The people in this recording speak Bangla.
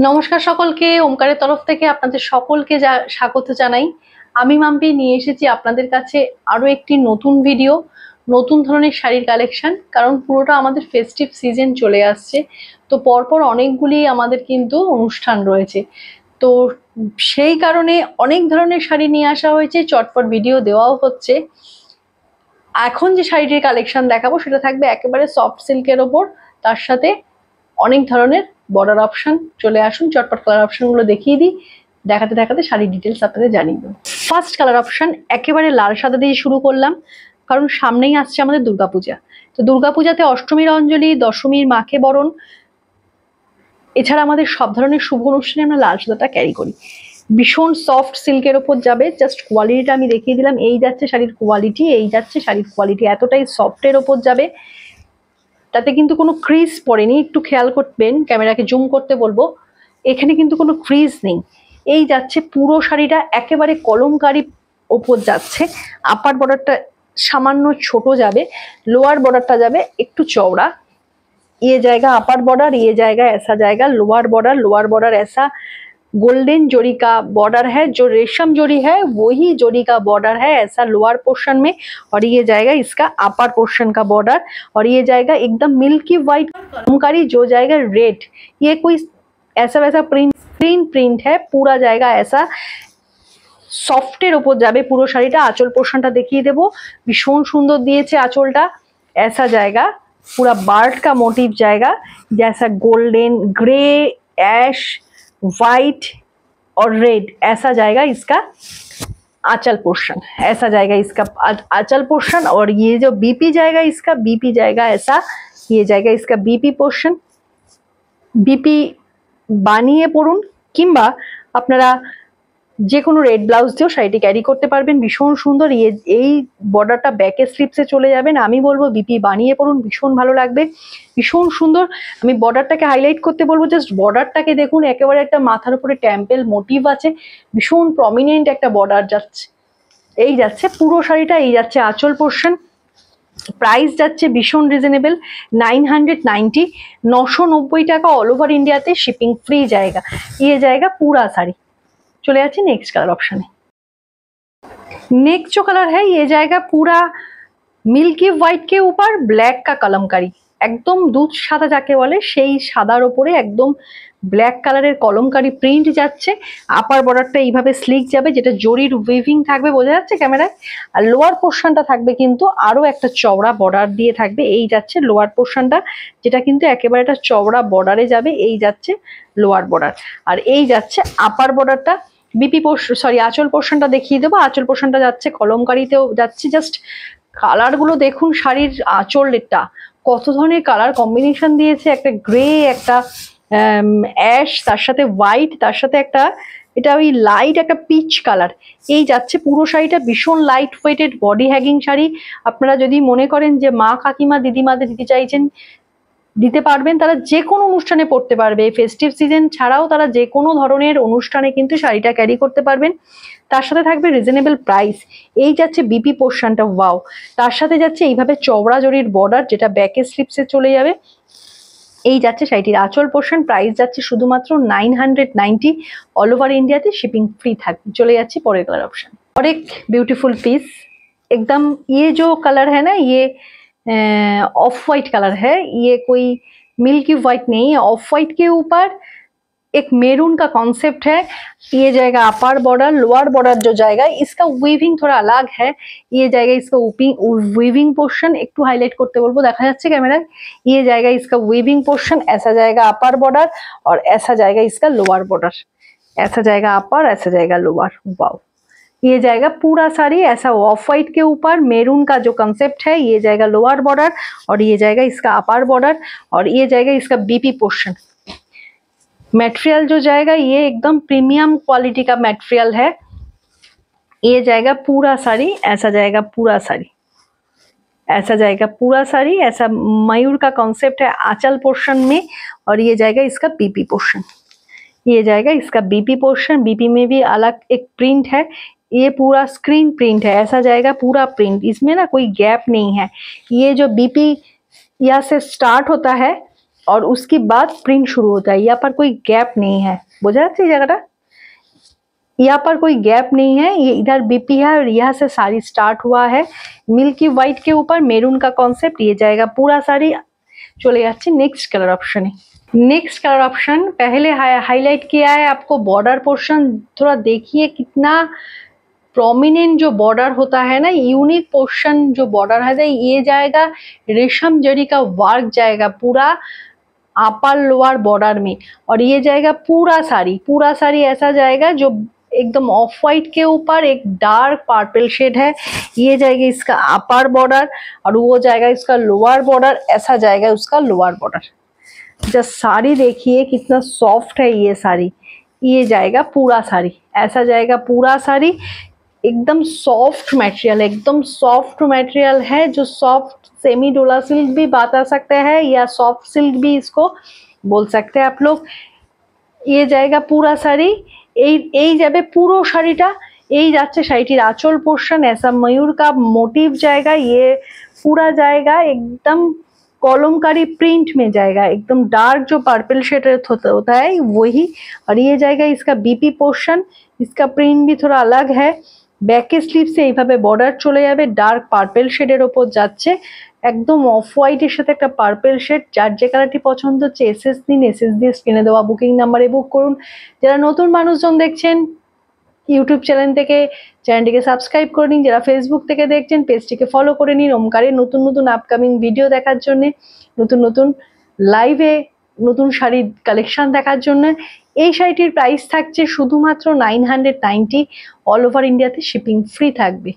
নমস্কার সকলকে, ওমকারের তরফ থেকে আপনাদের সকলকে স্বাগত জানাই। আমি মাম্পি নিয়ে এসেছি আপনাদের কাছে আরো একটি নতুন ভিডিও, নতুন ধরনের শাড়ির কালেকশন। কারণ পুরোটা আমাদের ফেস্টিভ সিজন চলে আসছে, তো পরপর অনেকগুলি আমাদের কিন্তু অনুষ্ঠান রয়েছে। তো সেই কারণে অনেক ধরনের শাড়ি নিয়ে আসা হয়েছে, চটপট ভিডিও দেওয়াও হচ্ছে। এখন যে শাড়িটির কালেকশন দেখাবো সেটা থাকবে একেবারে সফট সিল্কের ওপর, তার সাথে অনেক ধরনের বর্ডার অপশন। চলে আসুন, চটপট কালার অপশনগুলো দেখিয়ে দিই, দেখাতে দেখাতে শাড়ির ডিটেলস আপনাদের জানিয়ে দেবো। ফার্স্ট কালার অপশন একেবারে লাল সাদা দিয়ে শুরু করলাম, কারণ সামনেই আসছে আমাদের দুর্গাপূজা। তো দুর্গাপূজাতে অষ্টমীর অঞ্জলি, দশমীর মাকে বরণ, এছাড়া আমাদের সব ধরনের শুভ অনুষ্ঠানে আমরা লাল সাদাটা ক্যারি করি। ভীষণ সফট সিল্কের ওপর যাবে, জাস্ট কোয়ালিটিটা আমি দেখিয়ে দিলাম। এই যাচ্ছে শাড়ির কোয়ালিটি, এই যাচ্ছে শাড়ির কোয়ালিটি, এতটাই সফটের ওপর যাবে। তাতে কিন্তু কোনো ক্রিজ পড়েনি, একটু খেয়াল করবেন, ক্যামেরাকে জুম করতে বলবো, এখানে কিন্তু কোনো ক্রিজ নেই। এই যাচ্ছে পুরো শাড়িটা একেবারে কলমকারি ওপর যাচ্ছে। আপার বর্ডারটা সামান্য ছোট যাবে, লোয়ার বর্ডারটা যাবে একটু চওড়া। ये जाएगा अपर बॉर्डर, ये जाएगा ऐसा जाएगा लोअर बॉर्डर ऐसा गोल्डन जोड़ी का बॉर्डर है, जो रेशम जोड़ी है वही जोड़ी का बॉर्डर है ऐसा लोअर पोर्शन में। और ये जाएगा इसका अपर पोर्शन का बॉर्डर, और ये जाएगा एकदम मिल्की वाइट कलमकारी, जो जाएगा रेड। ये कोई ऐसा वैसा प्रिंट है, पूरा जाएगा ऐसा সফটের ওপর যাবে পুরো শাড়িটা। আঁচল পোর্শনটা দেখিয়ে দেবো, ভীষণ সুন্দর দিয়েছে আঁচলটা। ऐसा जाएगा पूरा बर्ड का मोटिव जाएगा, जैसा गोल्डन, ग्रे, ऐश, वाइट और रेड, ऐसा जाएगा इसका आंचल पोर्शन। ऐसा जाएगा इसका आंचल पोर्शन। और ये जो बीपी जाएगा, इसका बीपी जाएगा ऐसा, ये जाएगा इसका बीपी पोर्शन। बीपी বানিয়ে পরুন, কিংবা আপনারা যে কোনো রেড ব্লাউজ দিয়েও শাড়িটি ক্যারি করতে পারবেন। ভীষণ সুন্দর। এই বর্ডারটা ব্যাকে স্লিপসে চলে যাবেন। আমি বলবো বিপি বানিয়ে পরুন, ভীষণ ভালো লাগবে, ভীষণ সুন্দর। আমি বর্ডারটাকে হাইলাইট করতে বলবো, জাস্ট বর্ডারটাকে দেখুন, একেবারে একটা মাথার উপরে টেম্পেল মোটিভ আছে, ভীষণ প্রমিনেন্ট একটা বর্ডার যাচ্ছে। এই যাচ্ছে পুরো শাড়িটা, এই যাচ্ছে আঁচল পোর্শন। প্রাইস যাচ্ছে ভীষণ রিজনেবল, 990, 990 টাকা অল ওভার ইন্ডিয়াতে, শিপিং ফ্রি जाएगा। ये जाएगा पूरा साड़ी। चले जाती नेक्स्ट कलर ऑप्शन है। नेक्स्ट जो कलर है ये जाएगा पूरा मिल्की व्हाइट के ऊपर ब्लैक का कलमकारी, एकदम दूध सादा जाके बोले সেই সাদার উপরে একদম ব্ল্যাক কালারের কলমকারি প্রিন্ট যাচ্ছে। আপার বর্ডারটা এইভাবে স্লিক যাবে, যেটা জরির উইভিং থাকবে, বোঝা যাচ্ছে ক্যামেরায়। আর লোয়ার পোর্শনটা থাকবে কিন্তু আরো একটা চওড়া বর্ডার দিয়ে থাকবে। এই যাচ্ছে লোয়ার পোর্শনটা, যেটা কিন্তু একেবারে একটা চওড়া বর্ডারে যাবে। এই যাচ্ছে লোয়ার বর্ডার, আর এই যাচ্ছে আপার বর্ডারটা। বিপি পোর্শন, সরি, আঁচল পোর্শনটা দেখিয়ে দেবো। আঁচল পোর্শনটা যাচ্ছে কলমকারিতেও যাচ্ছে। জাস্ট কালারগুলো দেখুন, শাড়ির আঁচলটা কত ধরনের কালার কম্বিনেশন দিয়েছে। একটা গ্রে, একটা অ্যাশ, তার সাথে হোয়াইট, তার সাথে একটা এটা ওই লাইট একটা পিচ কালার। এই যাচ্ছে পুরো শাড়িটা, ভীষণ লাইট ওয়েটেড বডি হ্যাগিং শাড়ি। আপনারা যদি মনে করেন যে মা কাকিমা দিদিমাদের দিতে চাইছেন, দিতে পারবেন, তারা যে কোনো অনুষ্ঠানে পরতে পারবে। ফেস্টিভ সিজন ছাড়াও তারা যে কোনো ধরনের অনুষ্ঠানে কিন্তু শাড়িটা ক্যারি করতে পারবেন। তার সাথে থাকবে রিজনেবল প্রাইস। এই যাচ্ছে বিপি পোর্শনটা, ওয়াও। তার সাথে যাচ্ছে এইভাবে চওড়া জরির বর্ডার, যেটা ব্যাকে স্লিপসে চলে যাবে। এই যাচ্ছে শাড়িটির আঁচল পোর্শন। প্রাইস যাচ্ছে শুধুমাত্র 990, অল ওভার ইন্ডিয়াতে শিপিং ফ্রি থাকবে। চলে যাচ্ছি পরের কালার ऑप्शन। और एक ब्यूटीफुल पीस एकदम, ये जो कलर है ना, ये ऑफ वाइट कलर है, ये कोई मिल्की वाइट नहीं है। ऑफ वाइट के ऊपर एक मेरून का कॉन्सेप्ट है। ये जाएगा अपर बॉर्डर, लोअर बॉर्डर जो जाएगा इसका वीविंग थोड़ा अलग है। ये जाएगा इसका वीविंग पोर्शन, একটু हाईलाइट করতে বলবো, দেখা যাচ্ছে ক্যামেরায়। ये जाएगा इसका वीविंग पोर्शन, ऐसा जाएगा अपर बॉर्डर, और ऐसा जाएगा इसका लोअर बॉर्डर। ऐसा जाएगा अपर, ऐसा जाएगा लोअर, वाओ। ये जाएगा पूरा साड़ी ऐसा ऑफ वाइट के ऊपर मेरून का जो कंसेप्ट है। ये जाएगा लोअर बॉर्डर, और ये जाएगा इसका अपर बॉर्डर, और ये जाएगा इसका बीपी पोर्शन। मटेरियल जो जाएगा ये एकदम प्रीमियम क्वालिटी का मटेरियल है। ये जाएगा पूरा साड़ी, ऐसा जाएगा पूरा साड़ी, ऐसा जाएगा पूरा साड़ी। ऐसा मयूर का कॉन्सेप्ट है आंचल पोर्शन में, और ये जाएगा इसका बीपी पोर्शन। ये जाएगा इसका बीपी पोर्शन। बीपी में भी अलग एक प्रिंट है, ये पूरा स्क्रीन प्रिंट है। ऐसा जाएगा पूरा प्रिंट, इसमें ना कोई गैप नहीं है। ये जो बीपी यहाँ से स्टार्ट होता है और उसके बाद प्रिंट शुरू होता है। यहाँ पर कोई गैप नहीं है, বোঝা যাচ্ছে এই জায়গাটা, यहाँ पर कोई गैप नहीं है। ये इधर बीपी है और यहाँ से साड़ी स्टार्ट हुआ है। मिल्की व्हाइट के ऊपर मेरून का कॉन्सेप्ट, ये जाएगा पूरा साड़ी। चले जाচ্ছে next colour option. Next colour option पहले हाईलाइट किया है आपको बॉर्डर पोर्शन, थोड़ा देखिए कितना प्रोमिनेंट जो बॉर्डर होता है ना, यूनिक पोर्शन जो बॉर्डर है, ये जाएगा रेशम जरी का वर्क जाएगा पूरा अपर लोअर बॉर्डर में। और ये जाएगा पूरा साड़ी ऐसा जाएगा जो एकदम ऑफ वाइट के ऊपर एक डार्क पर्पल शेड है। ये जाएगा इसका अपर बॉर्डर और वो जाएगा इसका लोअर बॉर्डर, ऐसा जाएगा उसका लोअर बॉर्डर। जस्ट साड़ी देखिए कितना सॉफ्ट है ये साड़ी। ये जाएगा पूरा साड़ी, ऐसा जाएगा पूरा साड़ी। एकदम सॉफ्ट मटेरियल, एकदम सॉफ्ट मटेरियल है, जो सॉफ्ट सेमी डोला सिल्क भी बता सकते हैं या सॉफ्ट सिल्क भी इसको बोल सकते हैं आप लोग। ये जाएगा पूरा शाड़ी, এই যাবে পুরো শাড়িটা। এই যাচ্ছে শাড়িটির আঁচল পোর্শন, ऐसा मयूर का मोटिव जाएगा। ये पूरा जाएगा एकदम कलमकारी प्रिंट में जाएगा, एकदम डार्क जो पर्पल शेड होता है वही। और ये जाएगा इसका बीपी पोर्शन, इसका प्रिंट भी थोड़ा अलग है। ব্যাকের স্লিভসে এইভাবে বর্ডার চলে যাবে, ডার্ক পার্পল শেডের ওপর যাচ্ছে, একদম অফ হোয়াইটের সাথে একটা পার্পল শেড। যার যে কালারটি পছন্দ হচ্ছে এসএস দিন, এসএস দিয়ে স্ক্রিনে দেওয়া বুকিং নাম্বারে বুক করুন। যারা নতুন মানুষজন দেখছেন ইউটিউব চ্যানেল থেকে চ্যানেলটিকে সাবস্ক্রাইব করে নিন, যারা ফেসবুক থেকে দেখছেন পেজটিকে ফলো করে নিন ওমকারের নতুন নতুন আপকামিং ভিডিও দেখার জন্য, নতুন নতুন লাইভে নতুন শাড়ির কালেকশন দেখার জন্য। এই শাড়িটির প্রাইস থাকছে শুধুমাত্র 990, অল ওভার ইন্ডিয়াতে শিপিং ফ্রি থাকবে।